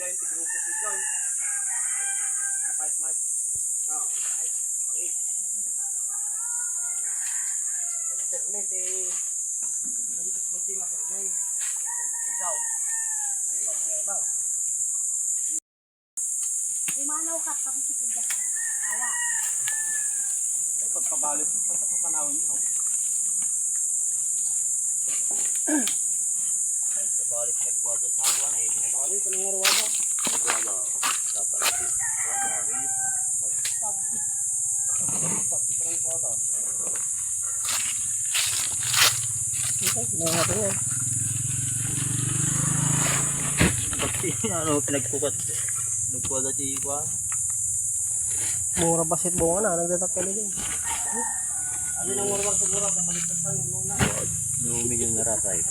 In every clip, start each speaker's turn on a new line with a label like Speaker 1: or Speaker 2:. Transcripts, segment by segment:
Speaker 1: Joy, tigrupo si Joy. Nakais-mais. Oo. Nakais. Permit eh. Nandito nga permit. Ikaw.
Speaker 2: Umanaw ka tapos itigda ka. Awa.
Speaker 1: Ay, pagkabalis. Pagkapanawin niyo. Balik nagkwado sa agwa na eh. Balik anong warwado? Nagkwado. Dapat ito. Balik. Balik parang kwado.
Speaker 3: Okay, nakakata yan.
Speaker 1: Bakit ano pinagkukat? Nagkwado si Ikwa.
Speaker 3: Mura basit bunga na, nagdatakil din.
Speaker 1: Ano nang warwag siguro sa baliktad ng luna? Numi yung narasay.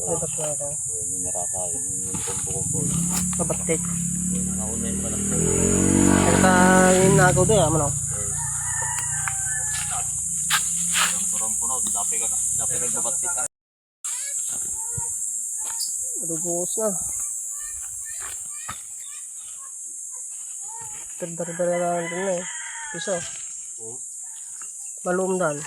Speaker 3: Datak na ito.
Speaker 1: Yung narasay. Yung kumpo-kumpo.
Speaker 3: Kabatik.
Speaker 1: Nakauna yung panak.
Speaker 3: Kaya yung nagaw doon, ano?
Speaker 1: Yung purong-puno. Dapat ka gubatik ka.
Speaker 3: Nadubuhos na. Terdara-dara lang din na eh. Piso. Malumdan.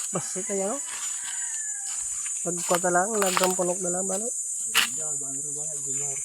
Speaker 3: Basta kaya no? Nagkwata lang, nagrampunok na lang ba no?
Speaker 1: Banner ba? Hindi na